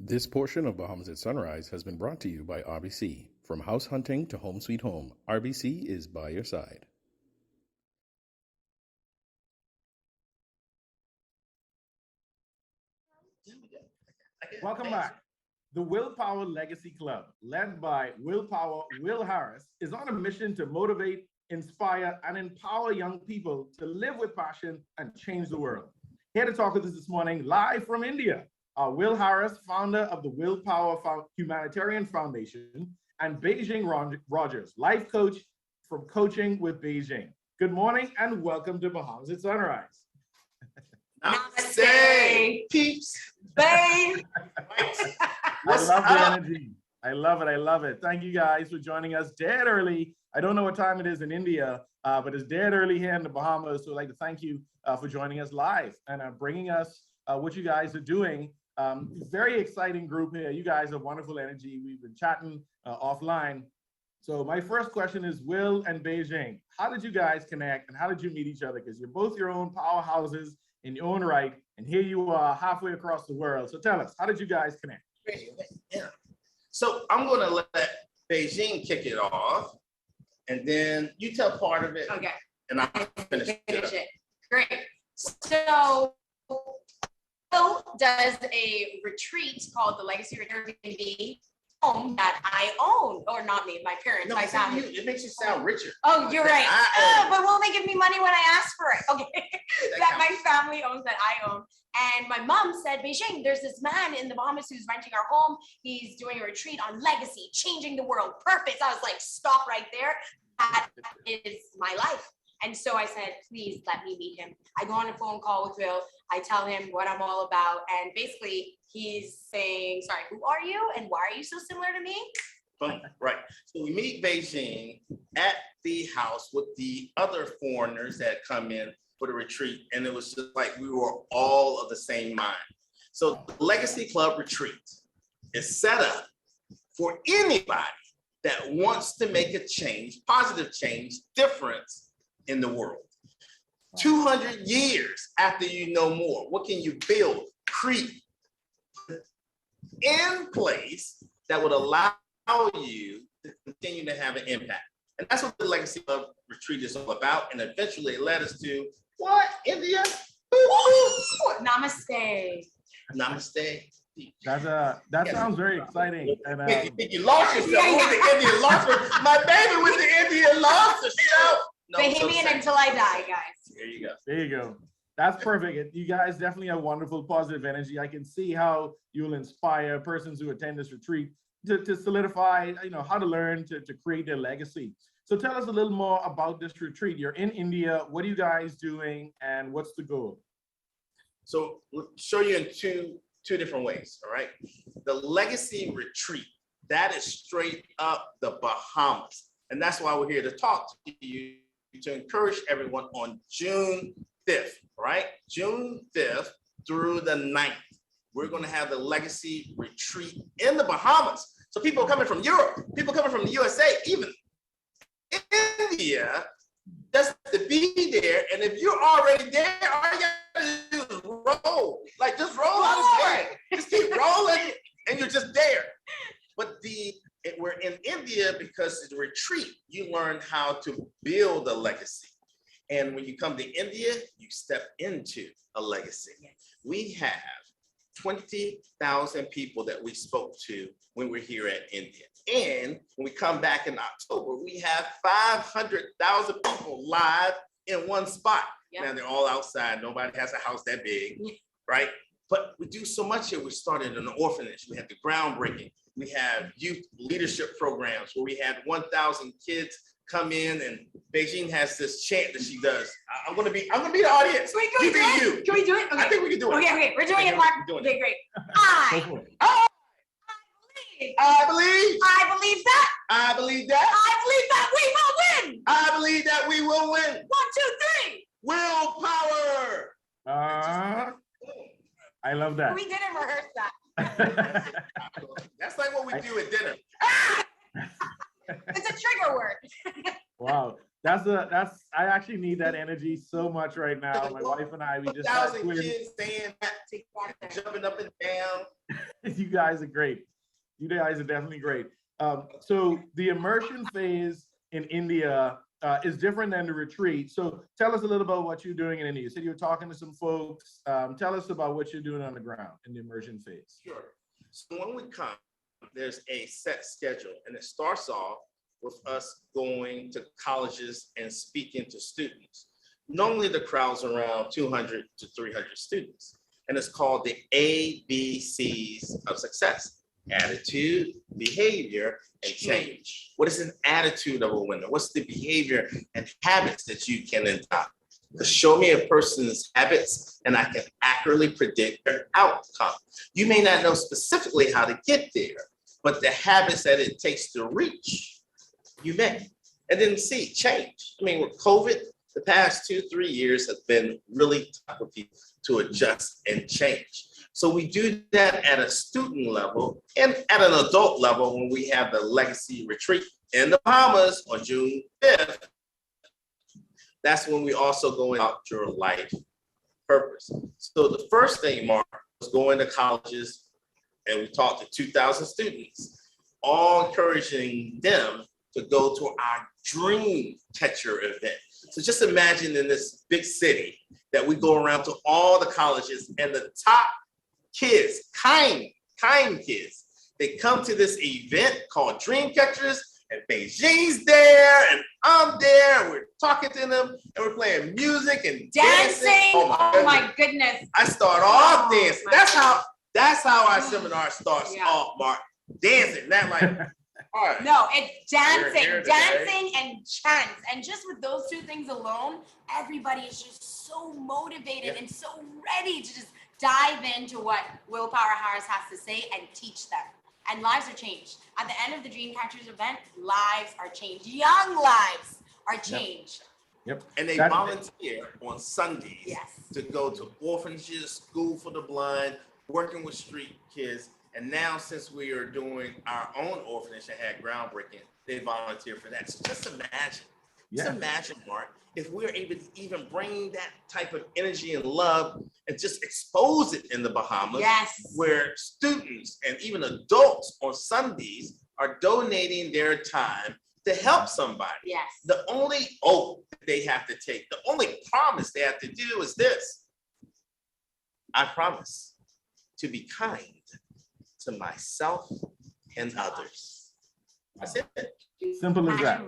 This portion of Bahamas at Sunrise has been brought to you by RBC. From house hunting to home sweet home, RBC is by your side. Welcome back. The Willpower Legacy Club, led by Willpower Will Harris, is on a mission to motivate, inspire, and empower young people to live with passion and change the world. Here to talk with us this morning, live from India, are Will Harris, founder of the Willpower Humanitarian Foundation, and Beijing Rogers, life coach from Coaching with Beijing. Good morning and welcome to Bahamas at Sunrise. Namaste, peeps, babe. I love the energy. I love it. I love it. Thank you guys for joining us dead early. I don't know what time it is in India, but it's dead early here in the Bahamas. So I'd like to thank you for joining us live and bringing us what you guys are doing. Very exciting group here. You guys have wonderful energy. We've been chatting offline. So my first question is Will and Beijing. How did you guys connect and how did you meet each other? Because you're both your own powerhouses in your own right. And here you are halfway across the world. So tell us, how did you guys connect? Yeah. So I'm going to let Beijing kick it off, and then you tell part of it. Okay. And I'll finish it. Great. So Bill does a retreat called the Legacy Retreat home that I own, or not me, my parents, No, my family. it makes you sound richer. Oh, you're right. But won't they give me money when I ask for it? Okay. That my family owns, that I own. And my mom said, Beijing, there's this man in the Bahamas who's renting our home. He's doing a retreat on legacy, changing the world, purpose. I was like, stop right there. That is my life. And so I said, please let me meet him. I go on a phone call with Will. I tell him what I'm all about. And basically he's saying, sorry, who are you? And why are you so similar to me? Right. So we meet Beijing at the house with the other foreigners that come in for the retreat. And it was just like we were all of the same mind. So the Legacy Club retreat is set up for anybody that wants to make a change, positive change, difference in the world. 200 years after you know more, what can you build, create in place that would allow you to continue to have an impact? And that's what the Legacy Club retreat is all about. And eventually it led us to what? India? Namaste. Namaste. That sounds very exciting. And you lost yourself. The Indian lost her. My baby with the Indian lost herself. No, Bahamian until I die, guys. There you go. there you go. That's perfect. You guys definitely have wonderful positive energy. I can see how you'll inspire persons who attend this retreat to solidify, how to learn to create their legacy. So tell us a little more about this retreat. You're in India. What are you guys doing and what's the goal? So we'll show you in two different ways, all right? The Legacy Retreat, that is straight up the Bahamas. And that's why we're here to talk to you, to encourage everyone on June 5th, right? June 5th through the 9th. We're going to have the Legacy Retreat in the Bahamas. So people coming from Europe, people coming from the USA, even India, just to be there. And if you're already there, all you gotta do is roll. Like just roll out of the way. Just keep rolling and you're just there. But we're in India because it's a retreat. You learn how to build a legacy. And when you come to India, you step into a legacy. We have 20,000 people that we spoke to when we're here at India. And when we come back in October, we have 500,000 people live in one spot. Yep. Now they're all outside. Nobody has a house that big, right? But we do so much here. We started an orphanage. We had the groundbreaking. We have youth leadership programs where we had 1,000 kids come in, and Beijing has this chant that she does. I'm gonna be the audience. Wait, can we do it? You. Can we do it? Okay. I think we can do it. Okay, we're doing it live. Okay, great. I believe that. I believe that. we will win. I believe that we will win. 1, 2, 3. Willpower. I love that. We didn't rehearse that. That's like what we do at dinner. It's a trigger word. Wow. I actually need that energy so much right now. My wife and I, we just 1,000 kids saying that, jumping up and down. You guys are great. You guys are definitely great. So the immersion phase in India is different than the retreat. So tell us a little about what you're doing in India. You said you were talking to some folks. Tell us about what you're doing on the ground in the immersion phase. Sure. So when we come, there's a set schedule, and it starts off with us going to colleges and speaking to students. Normally the crowd's around 200 to 300 students, and it's called the ABCs of success: attitude, behavior, and change. What is an attitude of a winner? What's the behavior and habits that you can adopt? To show me a person's habits, and I can accurately predict their outcome. You may not know specifically how to get there, but the habits that it takes to reach, you may. And then C, change. I mean, with COVID, the past 2-3 years have been really tough for people to adjust and change. So we do that at a student level and at an adult level when we have the Legacy Retreat in the Bahamas on June 5th. That's when we also go out your life purpose. So the first thing, Mark, was going to colleges, and we talked to 2,000 students, all encouraging them to go to our Dream Catcher event. So just imagine in this big city that we go around to all the colleges, and the top kids, kind kids, they come to this event called Dream Catchers, and Beijing's there, and I'm there, and we're talking to them, and we're playing music and dancing. Oh my goodness. I start off dancing. That's how our seminar starts off, Mark. Dancing, not like, all right. No, it's dancing and chants. And just with those two things alone, everybody is just so motivated and so ready to just dive into what Willpower Harris has to say and teach them. And lives are changed. At the end of the Dreamcatchers event, lives are changed. Young lives are changed. Yep. And they volunteer on Sundays to go to orphanages, school for the blind, working with street kids. And now, since we are doing our own orphanage and had groundbreaking, they volunteer for that. So just imagine, Mark, if we're able to even bring that type of energy and love and just expose it in the Bahamas, where students and even adults on Sundays are donating their time to help somebody. Yes. The only oath they have to take, the only promise they have to do is this: I promise to be kind to myself and others. That's it. Simple as that.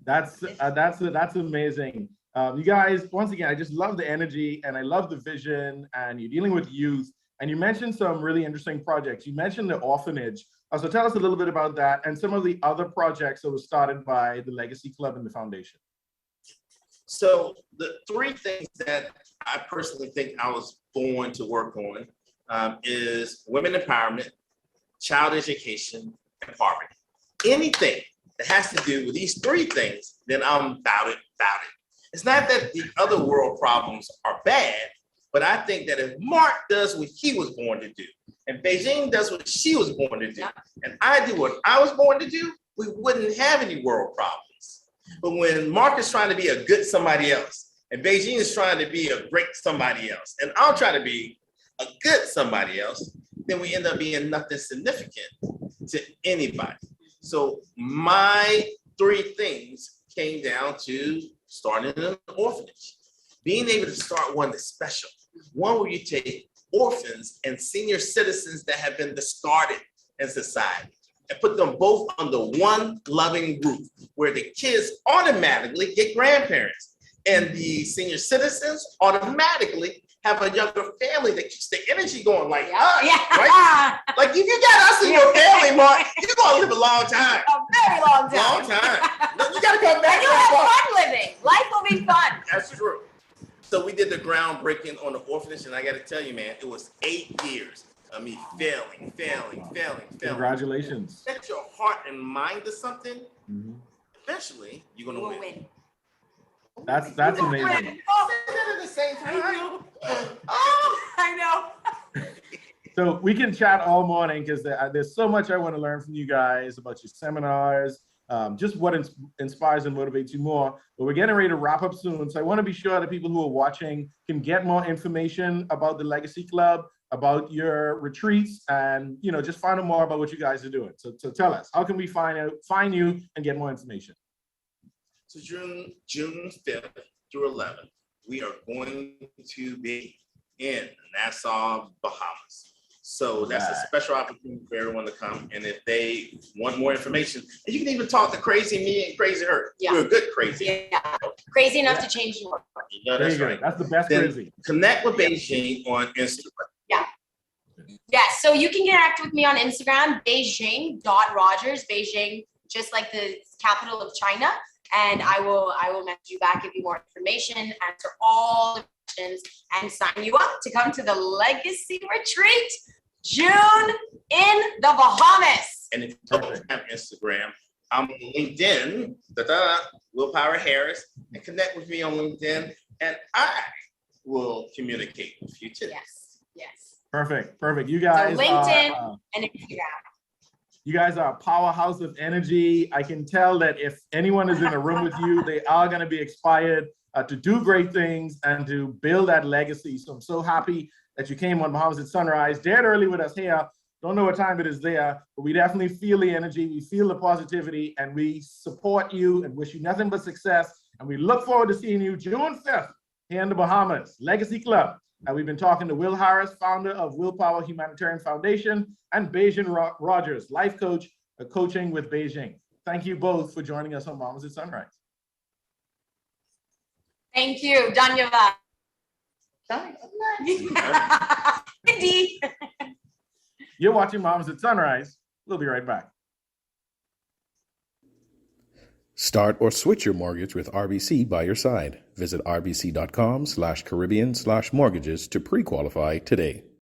That's amazing. You guys, once again, I just love the energy and I love the vision, and you're dealing with youth, and you mentioned some really interesting projects. You mentioned the orphanage. So tell us a little bit about that and some of the other projects that were started by the Legacy Club and the foundation. So the three things that I personally think I was born to work on is women empowerment, child education, and poverty. Anything that has to do with these three things, then I'm about it. It's not that the other world problems are bad, but I think that if Mark does what he was born to do, and Beijing does what she was born to do, and I do what I was born to do, we wouldn't have any world problems. But when Mark is trying to be a good somebody else, and Beijing is trying to be a great somebody else, and I'm trying to be a good somebody else, then we end up being nothing significant to anybody. So my three things came down to starting an orphanage, being able to start one that's special, one where you take orphans and senior citizens that have been discarded in society and put them both under one loving roof, where the kids automatically get grandparents and the senior citizens automatically have a younger family that keeps the energy going, like us, right? Like if you got us in your family, Mark, you're gonna live a long time. A very long time. Long time. You gotta come back. And you'll have fun living. Life will be fun. That's true. So we did the groundbreaking on the orphanage, and I gotta tell you, man, it was 8 years of me failing. Congratulations. Set your heart and mind to something, eventually you're gonna win. That's amazing. At the same time. I know. So we can chat all morning because there's so much I want to learn from you guys about your seminars, just what inspires and motivates you more. But we're getting ready to wrap up soon. So I want to be sure that people who are watching can get more information about the Legacy Club. about your retreats and, just find out more about what you guys are doing. So tell us, how can we find you and get more information? So June 5th through 11th, we are going to be in Nassau, Bahamas. So that's a special opportunity for everyone to come. And if they want more information, and you can even talk to Crazy Me and Crazy Her. Yeah. We're a good crazy. Yeah. Crazy enough to change the world. Yeah, that's right. That's the best Then crazy. connect with Beijing on Instagram. Yeah, so you can connect with me on Instagram, Beijing.Rogers, Beijing, just like the capital of China. And I will message you back, give you more information, answer all the questions, and sign you up to come to the Legacy Retreat, June in the Bahamas. And if you don't have Instagram, I'm on LinkedIn, Willpower Harris, and connect with me on LinkedIn, and I will communicate with you too. Yes. Perfect. You guys. So LinkedIn and Instagram. You guys are a powerhouse of energy. I can tell that if anyone is in a room with you, they are going to be inspired to do great things and to build that legacy. So I'm so happy that you came on Bahamas at Sunrise, dared early with us here. Don't know what time it is there, but we definitely feel the energy. We feel the positivity, and we support you and wish you nothing but success. And we look forward to seeing you June 5th here in the Bahamas, Legacy Club. We've been talking to Will Harris, founder of Willpower Humanitarian Foundation, and Beijing Rogers, life coach, coaching with Beijing. Thank you both for joining us on Bahamas at Sunrise. Thank you. Dhanyavad. Indeed. You're watching Bahamas at Sunrise. We'll be right back. Start or switch your mortgage with RBC by your side. Visit rbc.com/Caribbean/mortgages to pre-qualify today.